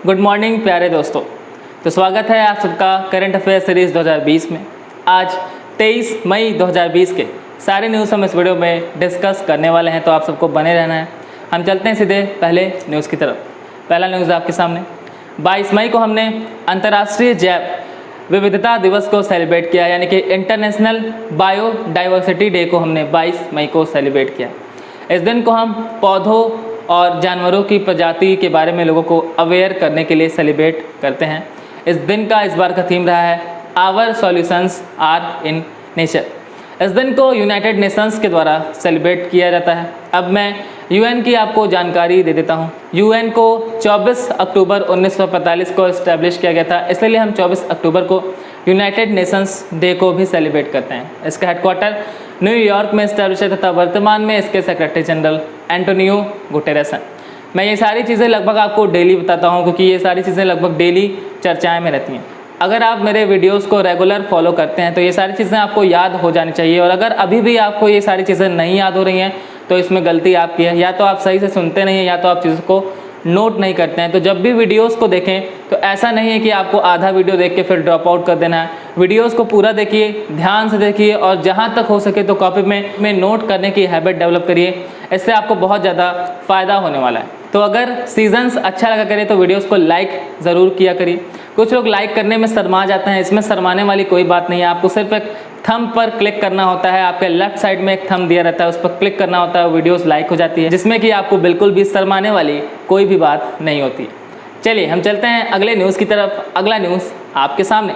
Good morning प्यारे दोस्तों। तो स्वागत है आप सबका करंट अफेयर सीरीज़ 2020 में। आज 23 मई 2020 के सारे न्यूज़ हम इस वीडियो में डिस्कस करने वाले हैं, तो आप सबको बने रहना है। हम चलते हैं सीधे पहले न्यूज़ की तरफ। पहला न्यूज़ आपके सामने, 22 मई को हमने अंतर्राष्ट्रीय जैव विविधता दिवस को सेलिब्रेट किया, यानी कि इंटरनेशनल बायोडाइवर्सिटी डे को हमने 22 मई को सेलिब्रेट किया। इस दिन को हम पौधों और जानवरों की प्रजाति के बारे में लोगों को अवेयर करने के लिए सेलिब्रेट करते हैं। इस दिन का इस बार का थीम रहा है our solutions are in nature. इस दिन को यूनाइटेड नेशंस के द्वारा सेलिब्रेट किया जाता है। अब मैं यूएन की आपको जानकारी दे देता हूँ। यूएन को 24 अक्टूबर 1945 को इस्टेब्लिश किया गया था, इसलिए हम 24 अक्टूबर को यूनाइटेड नेशंस डे को भी सेलिब्रेट करते हैं। इसका हेडक्वार्टर न्यूयॉर्क में इस्टेब्लिश है तथा वर्तमान में इसके सेक्रेटरी जनरल एंटोनियो गुटेरेस हैं। मैं ये सारी चीज़ें लगभग आपको डेली बताता हूँ, क्योंकि ये सारी चीज़ें लगभग डेली चर्चाएँ में रहती हैं। अगर आप मेरे वीडियोस को रेगुलर फॉलो करते हैं तो ये सारी चीज़ें आपको याद हो जानी चाहिए, और अगर अभी भी आपको ये सारी चीज़ें नहीं याद हो रही हैं तो इसमें गलती आपकी है। या तो आप सही से सुनते नहीं हैं, या तो आप चीज़ों को नोट नहीं करते हैं। तो जब भी वीडियोस को देखें तो ऐसा नहीं है कि आपको आधा वीडियो देख के फिर ड्रॉप आउट कर देना है। वीडियोस को पूरा देखिए, ध्यान से देखिए, और जहाँ तक हो सके तो कॉपी में नोट करने की हैबिट डेवलप करिए। इससे आपको बहुत ज़्यादा फ़ायदा होने वाला है। तो अगर सीजन्स अच्छा लगा करें तो वीडियोस को लाइक ज़रूर किया करिए। कुछ लोग लाइक करने में शर्मा जाते हैं, इसमें शर्माने वाली कोई बात नहीं है। आपको सिर्फ एक थंब पर क्लिक करना होता है। आपके लेफ्ट साइड में एक थंब दिया रहता है, उस पर क्लिक करना होता है, वीडियोस लाइक हो जाती है, जिसमें कि आपको बिल्कुल भी शर्माने वाली कोई भी बात नहीं होती। चलिए हम चलते हैं अगले न्यूज़ की तरफ। अगला न्यूज़ आपके सामने,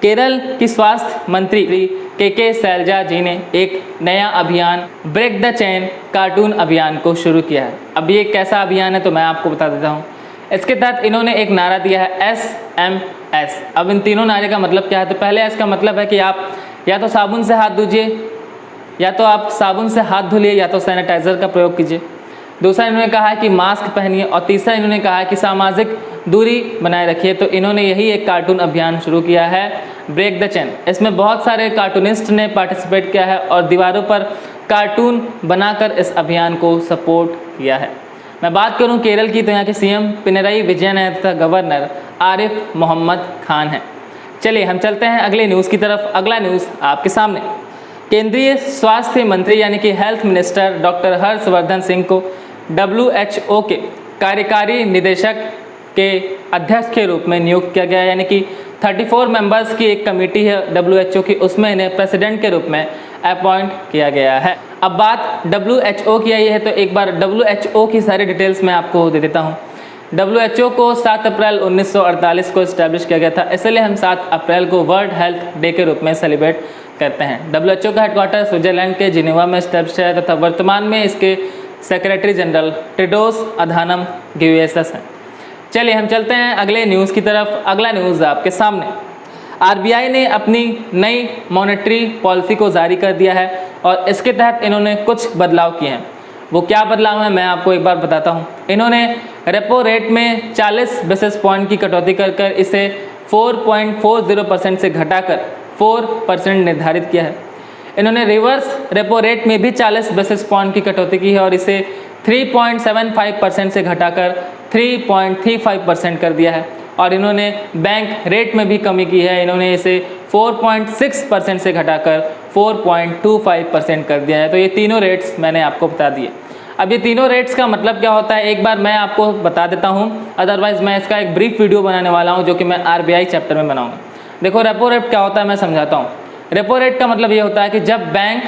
केरल की स्वास्थ्य मंत्री के शैलजा जी ने एक नया अभियान ब्रेक द चेन कार्टून अभियान को शुरू किया है। अब ये कैसा अभियान है तो मैं आपको बता देता हूँ। इसके तहत इन्होंने एक नारा दिया है SMS। अब इन तीनों नारे का मतलब क्या है? तो पहले इसका मतलब है कि आप या तो साबुन से हाथ धोइए, या तो आप साबुन से हाथ धुलिए, या तो सैनिटाइज़र का प्रयोग कीजिए। दूसरा इन्होंने कहा है कि मास्क पहनिए, और तीसरा इन्होंने कहा है कि सामाजिक दूरी बनाए रखिए। तो इन्होंने यही एक कार्टून अभियान शुरू किया है, ब्रेक द चेन। इसमें बहुत सारे कार्टूनिस्ट ने पार्टिसिपेट किया है और दीवारों पर कार्टून बनाकर इस अभियान को सपोर्ट किया है। मैं बात करूं केरल की तो यहाँ के CM पिनरई विजयन है तथा गवर्नर आरिफ मोहम्मद खान है। चलिए हम चलते हैं अगले न्यूज़ की तरफ। अगला न्यूज़ आपके सामने, केंद्रीय स्वास्थ्य मंत्री यानी कि health minister doctor Harshvardhan Singh को WHO के कार्यकारी निदेशक के अध्यक्ष के रूप में नियुक्त किया गया है। यानी कि 34 मेंबर्स की एक कमेटी है WHO की, उसमें इन्हें प्रेसिडेंट के रूप में अपॉइंट किया गया है। अब बात WHO की आई है तो एक बार WHO की सारी डिटेल्स मैं आपको दे देता हूँ। WHO को 7 अप्रैल 1948 को इस्टेब्लिश किया गया था, इसलिए हम 7 अप्रैल को वर्ल्ड हेल्थ डे के रूप में सेलिब्रेट करते हैं। WHO का हेडक्वार्टर स्विट्जरलैंड के जिनेवा में इस्टेब्लिश है तथा वर्तमान में इसके सेक्रेटरी जनरल टेड्रोस अधानम घेब्रेयेसस हैं। चलिए हम चलते हैं अगले न्यूज़ की तरफ। अगला न्यूज़ आपके सामने, RBI ने अपनी नई मॉनेटरी पॉलिसी को जारी कर दिया है और इसके तहत इन्होंने कुछ बदलाव किए हैं। वो क्या बदलाव है मैं आपको एक बार बताता हूँ। इन्होंने रेपो रेट में 40 बेसिस पॉइंट की कटौती कर इसे 4.40% से घटाकर 4% निर्धारित किया है। इन्होंने रिवर्स रेपो रेट में भी 40 बेसिस पॉइंट की कटौती की है और इसे 3.75% से घटाकर 3.35% कर दिया है। और इन्होंने बैंक रेट में भी कमी की है, इन्होंने इसे 4.6% से घटाकर 4.25% कर दिया है। तो ये तीनों रेट्स मैंने आपको बता दिए। अब ये तीनों रेट्स का मतलब क्या होता है एक बार मैं आपको बता देता हूँ, अदरवाइज़ मैं इसका एक ब्रीफ वीडियो बनाने वाला हूँ जो कि मैं RBI चैप्टर में बनाऊँगा। देखो रेपो रेट क्या होता है मैं समझाता हूँ। रेपो रेट का मतलब ये होता है कि जब बैंक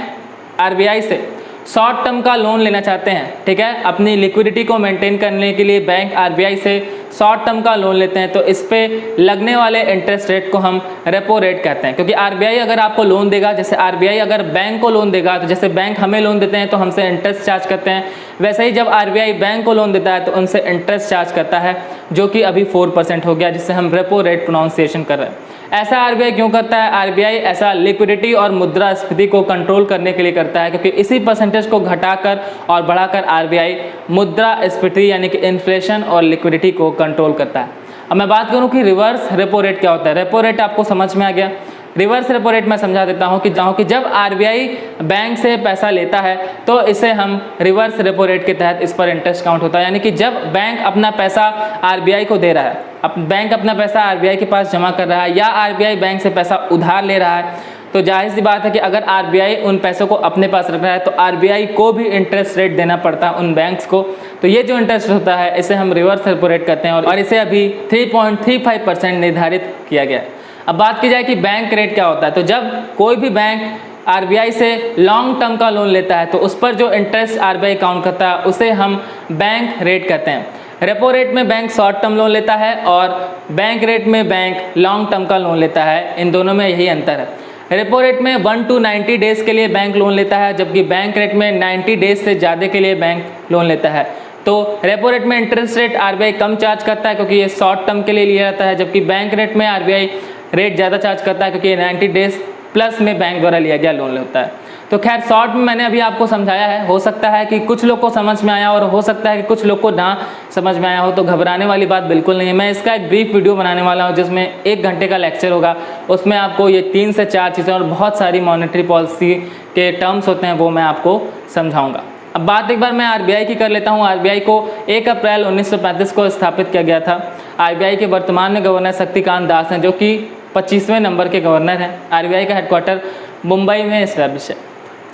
RBI से शॉर्ट टर्म का लोन लेना चाहते हैं, ठीक है, अपनी लिक्विडिटी को मेंटेन करने के लिए बैंक RBI से शॉर्ट टर्म का लोन लेते हैं, तो इस पे लगने वाले इंटरेस्ट रेट को हम रेपो रेट कहते हैं। क्योंकि RBI अगर आपको लोन देगा, जैसे RBI अगर बैंक को लोन देगा, तो जैसे बैंक हमें लोन देते हैं तो हमसे इंटरेस्ट चार्ज करते हैं, वैसे ही जब RBI बैंक को लोन देता है तो उनसे इंटरेस्ट चार्ज करता है, जो कि अभी 4% हो गया, जिससे हम रेपो रेट प्रोनाउंसिएशन कर रहे हैं। ऐसा RBI क्यों करता है? RBI ऐसा लिक्विडिटी और मुद्रास्फीति को कंट्रोल करने के लिए करता है, क्योंकि इसी परसेंटेज को घटाकर और बढ़ाकर RBI मुद्रास्फीति यानी कि इन्फ्लेशन और लिक्विडिटी को कंट्रोल करता है। अब मैं बात करूं कि रिवर्स रेपो रेट क्या होता है। रेपो रेट आपको समझ में आ गया। रिवर्स रेपो रेट मैं समझा देता हूँ कि जब आरबीआई बैंक से पैसा लेता है तो इसे हम रिवर्स रेपो रेट के तहत इस पर इंटरेस्ट काउंट होता है। यानी कि जब बैंक अपना पैसा आरबीआई को दे रहा है, बैंक अपना पैसा आरबीआई के पास जमा कर रहा है या आरबीआई बैंक से पैसा उधार ले रहा है, तो जाहिर सी बात है कि अगर आरबीआई उन पैसों को अपने पास रख रहा है तो आरबीआई को भी इंटरेस्ट रेट देना पड़ता है उन बैंक्स को। तो ये जो इंटरेस्ट होता है इसे हम रिवर्स रेपो रेट कहते हैं और इसे अभी 3.35% निर्धारित किया गया है। अब बात की जाए कि बैंक रेट क्या होता है, तो जब कोई भी बैंक आरबीआई से लॉन्ग टर्म का लोन लेता है तो उस पर जो इंटरेस्ट आरबीआई काउंट करता है उसे हम बैंक रेट कहते हैं। रेपो रेट में बैंक शॉर्ट टर्म लोन लेता है और बैंक रेट में बैंक लॉन्ग टर्म का लोन लेता है। इन दोनों में यही अंतर है। रेपो रेट में 1 to 90 डेज़ के लिए बैंक लोन लेता है, जबकि बैंक रेट में 90 डेज़ से ज़्यादा के लिए बैंक लोन लेता है। तो रेपो रेट में इंटरेस्ट रेट आरबीआई कम चार्ज करता है क्योंकि ये शॉर्ट टर्म के लिए लिया जाता है, जबकि बैंक रेट में आरबीआई रेट ज़्यादा चार्ज करता है क्योंकि ये 90 डेज़ प्लस में बैंक द्वारा लिया गया लोन होता है। तो खैर शॉर्ट में मैंने अभी आपको समझाया है, हो सकता है कि कुछ लोग को समझ में आया और हो सकता है कि कुछ लोग को ना समझ में आया हो, तो घबराने वाली बात बिल्कुल नहीं है। मैं इसका एक ब्रीफ वीडियो बनाने वाला हूँ जिसमें 1 घंटे का लेक्चर होगा, उसमें आपको ये 3 से 4 चीज़ें और बहुत सारी मॉनेटरी पॉलिसी के टर्म्स होते हैं वो मैं आपको समझाऊँगा। अब बात एक बार मैं आरबीआई की कर लेता हूँ। आरबीआई को 1 अप्रैल 1935 को स्थापित किया गया था। आरबीआई के वर्तमान में गवर्नर शक्तिकांत दास हैं जो कि 25वें नंबर के गवर्नर हैं। आरबीआई का हेडक्वार्टर मुंबई में एस्टैब्लिश है।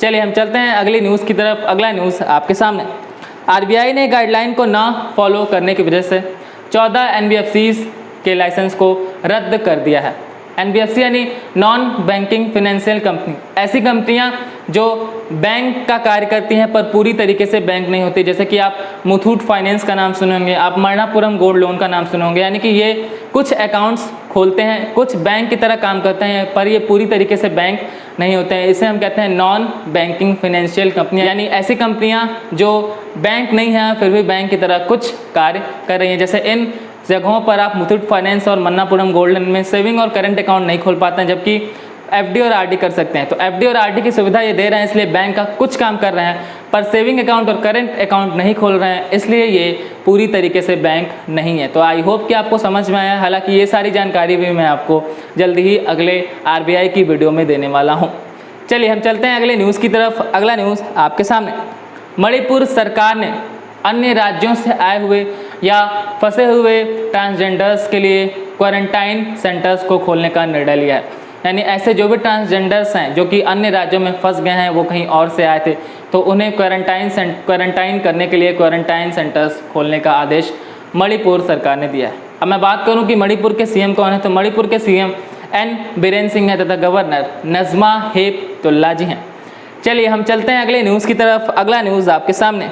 चलिए हम चलते हैं अगली न्यूज़ की तरफ। अगला न्यूज़ आपके सामने, आरबीआई ने गाइडलाइन को ना फॉलो करने की वजह से 14 एनबीएफसीज के लाइसेंस को रद्द कर दिया है। एनबीएफसी यानी नॉन बैंकिंग फाइनेंशियल कंपनी, ऐसी कंपनियां जो बैंक का कार्य करती हैं पर पूरी तरीके से बैंक नहीं होती। जैसे कि आप मुथूट फाइनेंस का नाम सुने होंगे, आप मणप्पुरम गोल्ड लोन का नाम सुने होंगे। यानी कि ये कुछ अकाउंट्स खोलते हैं, कुछ बैंक की तरह काम करते हैं पर ये पूरी तरीके से बैंक नहीं होते हैं। इसे हम कहते हैं नॉन बैंकिंग फाइनेंशियल कंपनियां, यानी ऐसी कंपनियां जो बैंक नहीं हैं फिर भी बैंक की तरह कुछ कार्य कर रही हैं। जैसे इन जगहों पर आप मुथूट फाइनेंस और मणप्पुरम गोल्ड लोन में सेविंग और करंट अकाउंट नहीं खोल पाते हैं, जबकि एफडी और आरडी कर सकते हैं। तो एफडी और आरडी की सुविधा ये दे रहे हैं, इसलिए बैंक का कुछ काम कर रहे हैं पर सेविंग अकाउंट और करंट अकाउंट नहीं खोल रहे हैं, इसलिए ये पूरी तरीके से बैंक नहीं है। तो आई होप कि आपको समझ में आया। हालांकि ये सारी जानकारी भी मैं आपको जल्दी ही अगले आरबीआई की वीडियो में देने वाला हूँ। चलिए हम चलते हैं अगले न्यूज़ की तरफ। अगला न्यूज़ आपके सामने, मणिपुर सरकार ने अन्य राज्यों से आए हुए या फंसे हुए ट्रांसजेंडर्स के लिए क्वारंटाइन सेंटर्स को खोलने का निर्णय लिया है। यानी ऐसे जो भी ट्रांसजेंडर्स हैं जो कि अन्य राज्यों में फंस गए हैं, वो कहीं और से आए थे, तो उन्हें क्वारंटाइन करने के लिए क्वारंटाइन सेंटर्स खोलने का आदेश मणिपुर सरकार ने दिया है। अब मैं बात करूं कि मणिपुर के सीएम कौन है, तो मणिपुर के सीएम एन बीरेन सिंह है तथा गवर्नर नजमा हेपतुल्ला जी हैं। चलिए हम चलते हैं अगले न्यूज़ की तरफ। अगला न्यूज़ आपके सामने,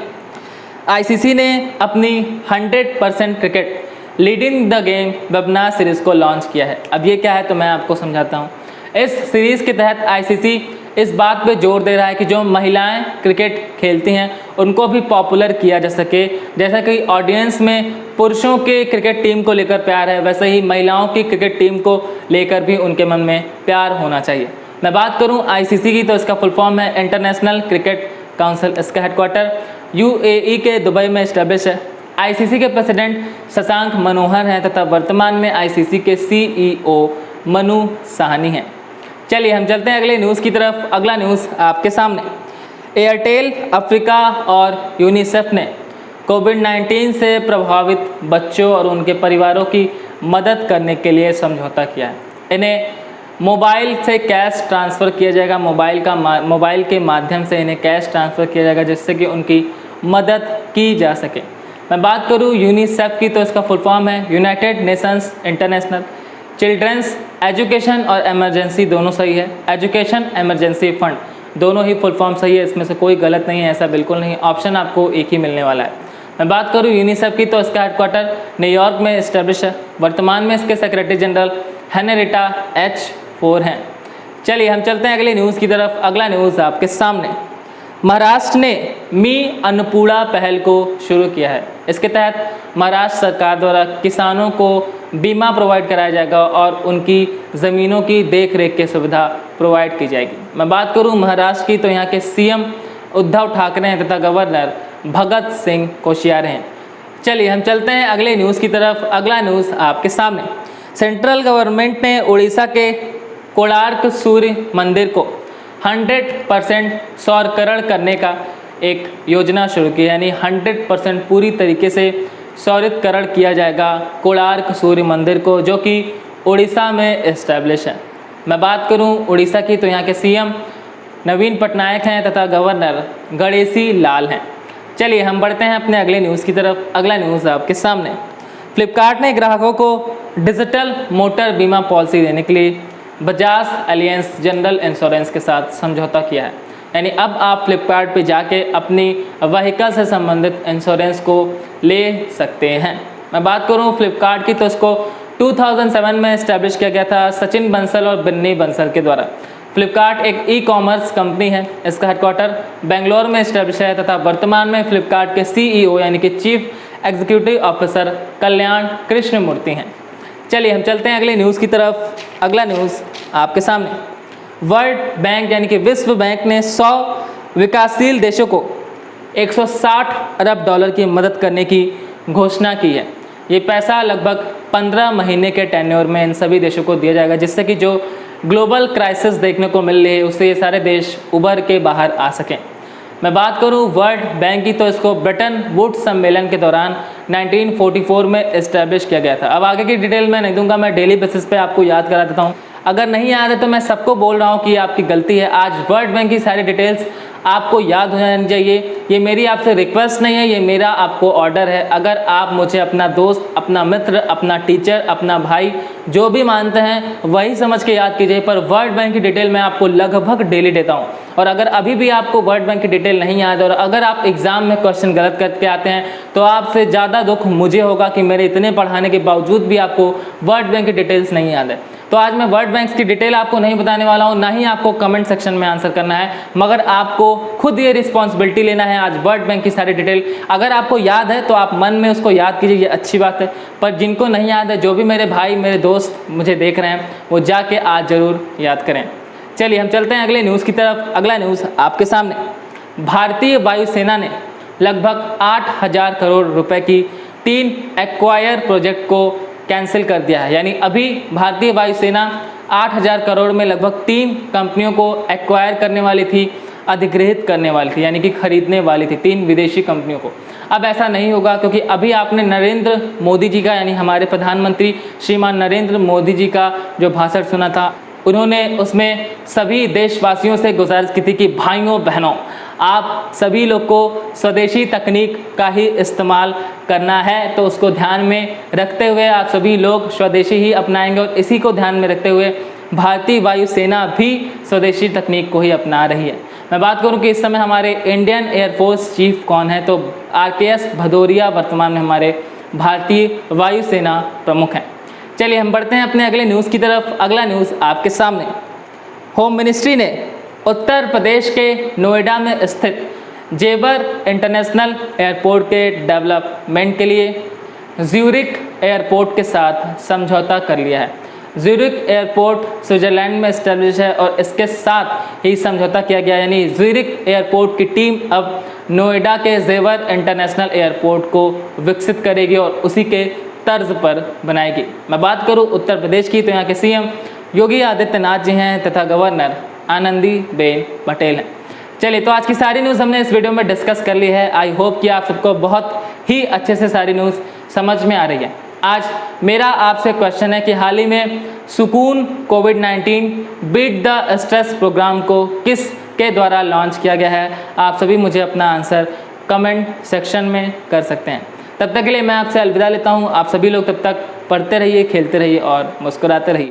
आईसीसी ने अपनी 100% cricket leading the game webinar series को लॉन्च किया है। अब ये क्या है तो मैं आपको समझाता हूँ। इस सीरीज़ के तहत आईसीसी इस बात पे जोर दे रहा है कि जो महिलाएं क्रिकेट खेलती हैं उनको भी पॉपुलर किया जा सके। जैसा कि ऑडियंस में पुरुषों के क्रिकेट टीम को लेकर प्यार है, वैसे ही महिलाओं की क्रिकेट टीम को लेकर भी उनके मन में प्यार होना चाहिए। मैं बात करूँ आईसीसी की तो इसका फुल फॉर्म है इंटरनेशनल क्रिकेट काउंसिल। इसका हेडक्वार्टर यूएई के दुबई में इस्टेब्लिश है। आईसीसी के प्रेसिडेंट शशांक मनोहर हैं तथा वर्तमान में आईसीसी के सीईओ मनु साहनी हैं। चलिए हम चलते हैं अगले न्यूज़ की तरफ। अगला न्यूज़ आपके सामने, एयरटेल अफ्रीका और यूनिसेफ ने कोविड-19 से प्रभावित बच्चों और उनके परिवारों की मदद करने के लिए समझौता किया है। इन्हें मोबाइल से कैश ट्रांसफ़र किया जाएगा, मोबाइल के माध्यम से इन्हें कैश ट्रांसफ़र किया जाएगा जिससे कि उनकी मदद की जा सके। मैं बात करूँ यूनिसेफ की तो इसका फुल फॉर्म है United Nations International Children's Education और इमरजेंसी, दोनों सही है। एजुकेशन इमरजेंसी फंड, दोनों ही फुल फॉर्म सही है, इसमें से कोई गलत नहीं है, ऐसा बिल्कुल नहीं। ऑप्शन आपको एक ही मिलने वाला है। मैं बात करूँ यूनिसेफ की तो इसका हेडक्वार्टर न्यूयॉर्क में इस्टेब्लिश है। वर्तमान में इसके सेक्रेटरी जनरल हेनरिटा H4 हैं। चलिए हम चलते हैं अगली न्यूज़ की तरफ। अगला न्यूज़ आपके सामने, महाराष्ट्र ने मी अन्नपूर्णा पहल को शुरू किया है। इसके तहत महाराष्ट्र सरकार द्वारा किसानों को बीमा प्रोवाइड कराया जाएगा और उनकी ज़मीनों की देख रेख की सुविधा प्रोवाइड की जाएगी। मैं बात करूं महाराष्ट्र की तो यहाँ के सीएम उद्धव ठाकरे हैं तथा गवर्नर भगत सिंह कोश्यारी हैं। चलिए हम चलते हैं अगले न्यूज़ की तरफ। अगला न्यूज़ आपके सामने, सेंट्रल गवर्नमेंट ने उड़ीसा के कोणार्क सूर्य मंदिर को 100% सौरकरण करने का एक योजना शुरू की, यानी 100% पूरी तरीके से सौरितकरण किया जाएगा कोणार्क सूर्य मंदिर को, जो कि उड़ीसा में इस्टेब्लिश है। मैं बात करूं उड़ीसा की तो यहाँ के सीएम नवीन पटनायक हैं तथा गवर्नर गणेशी लाल हैं। चलिए हम बढ़ते हैं अपने अगले न्यूज़ की तरफ। अगला न्यूज़ आपके सामने, फ्लिपकार्ट ने ग्राहकों को डिजिटल मोटर बीमा पॉलिसी देने के लिए बजाज एलियंस जनरल इंश्योरेंस के साथ समझौता किया है। यानी अब आप फ्लिपकार्ट पे जाके अपनी व्हीकल से संबंधित इंश्योरेंस को ले सकते हैं। मैं बात करूं फ्लिपकार्ट की तो इसको 2007 में इस्टेब्लिश किया गया था सचिन बंसल और बिन्नी बंसल के द्वारा। फ्लिपकार्ट एक ई कॉमर्स कंपनी है, इसका हेडक्वार्टर बेंगलोर में इस्टेब्लिश है तथा वर्तमान में फ्लिपकार्ट के CEO यानी कि चीफ एग्जीक्यूटिव ऑफिसर कल्याण कृष्णमूर्ति हैं। चलिए हम चलते हैं अगले न्यूज़ की तरफ। अगला न्यूज़ आपके सामने, वर्ल्ड बैंक यानी कि विश्व बैंक ने 100 विकासशील देशों को 160 अरब डॉलर की मदद करने की घोषणा की है। ये पैसा लगभग 15 महीने के टेन्योर में इन सभी देशों को दिया जाएगा, जिससे कि जो ग्लोबल क्राइसिस देखने को मिल रही है उससे ये सारे देश उभर के बाहर आ सकें। मैं बात करूं वर्ल्ड बैंक की तो इसको ब्रिटेन वुड्स सम्मेलन के दौरान 1944 में इस्टेब्लिश किया गया था। अब आगे की डिटेल मैं नहीं दूंगा, मैं डेली बेसिस पे आपको याद करा देता हूं। अगर नहीं याद है तो मैं सबको बोल रहा हूं कि आपकी गलती है। आज वर्ल्ड बैंक की सारी डिटेल्स आपको याद हो जानी चाहिए। ये मेरी आपसे रिक्वेस्ट नहीं है, ये मेरा आपको ऑर्डर है। अगर आप मुझे अपना दोस्त, अपना मित्र, अपना टीचर, अपना भाई जो भी मानते हैं वही समझ के याद कीजिए, पर वर्ल्ड बैंक की डिटेल मैं आपको लगभग डेली देता हूँ। और अगर अभी भी आपको वर्ल्ड बैंक की डिटेल नहीं याद और अगर आप एग्ज़ाम में क्वेश्चन गलत करके आते हैं तो आपसे ज़्यादा दुख मुझे होगा कि मेरे इतने पढ़ाने के बावजूद भी आपको वर्ल्ड बैंक की डिटेल्स नहीं याद है। तो आज मैं वर्ल्ड बैंक की डिटेल आपको नहीं बताने वाला हूँ, ना ही आपको कमेंट सेक्शन में आंसर करना है, मगर आपको खुद ये रिस्पॉन्सिबिलिटी लेना है आज वर्ल्ड बैंक की सारी डिटेल। अगर आपको याद है तो आप मन में उसको याद कीजिए, ये अच्छी बात है, पर जिनको नहीं याद है, जो भी मेरे भाई मेरे दोस्त मुझे देख रहे हैं, वो जाके आज ज़रूर याद करें। चलिए हम चलते हैं अगले न्यूज़ की तरफ। अगला न्यूज़ आपके सामने, भारतीय वायुसेना ने लगभग 8000 करोड़ रुपए की 3 एक्वायर प्रोजेक्ट को कैंसिल कर दिया है। यानी अभी भारतीय वायुसेना 8000 करोड़ में लगभग 3 कंपनियों को एक्वायर करने वाली थी, अधिग्रहित करने वाली थी, यानी कि खरीदने वाली थी 3 विदेशी कंपनियों को। अब ऐसा नहीं होगा, क्योंकि अभी आपने नरेंद्र मोदी जी का यानी हमारे प्रधानमंत्री श्रीमान नरेंद्र मोदी जी का जो भाषण सुना था, उन्होंने उसमें सभी देशवासियों से गुजारिश की थी कि भाइयों बहनों, आप सभी लोग को स्वदेशी तकनीक का ही इस्तेमाल करना है। तो उसको ध्यान में रखते हुए आप सभी लोग स्वदेशी ही अपनाएंगे और इसी को ध्यान में रखते हुए भारतीय वायुसेना भी स्वदेशी तकनीक को ही अपना रही है। मैं बात करूं कि इस समय हमारे इंडियन एयरफोर्स चीफ कौन है, तो RKS भदौरिया वर्तमान में हमारे भारतीय वायुसेना प्रमुख हैं। चलिए हम बढ़ते हैं अपने अगले न्यूज़ की तरफ। अगला न्यूज़ आपके सामने, होम मिनिस्ट्री ने उत्तर प्रदेश के नोएडा में स्थित जेवर इंटरनेशनल एयरपोर्ट के डेवलपमेंट के लिए ज्यूरिख एयरपोर्ट के साथ समझौता कर लिया है। ज्यूरिख एयरपोर्ट स्विट्जरलैंड में इस्टेब्लिश है और इसके साथ ही समझौता किया गया, यानी ज्यूरिख एयरपोर्ट की टीम अब नोएडा के जेवर इंटरनेशनल एयरपोर्ट को विकसित करेगी और उसी के तर्ज पर बनाएगी। मैं बात करूं उत्तर प्रदेश की तो यहाँ के CM योगी आदित्यनाथ जी हैं तथा गवर्नर आनंदीबेन पटेल हैं। चलिए तो आज की सारी न्यूज़ हमने इस वीडियो में डिस्कस कर ली है। आई होप कि आप सबको बहुत ही अच्छे से सारी न्यूज़ समझ में आ रही है। आज मेरा आपसे क्वेश्चन है कि हाल ही में सुकून कोविड-19 बीट द स्ट्रेस प्रोग्राम को किस के द्वारा लॉन्च किया गया है? आप सभी मुझे अपना आंसर कमेंट सेक्शन में कर सकते हैं। तब तक के लिए मैं आपसे अलविदा लेता हूँ। आप सभी लोग तब तक पढ़ते रहिए, खेलते रहिए और मुस्कुराते रहिए।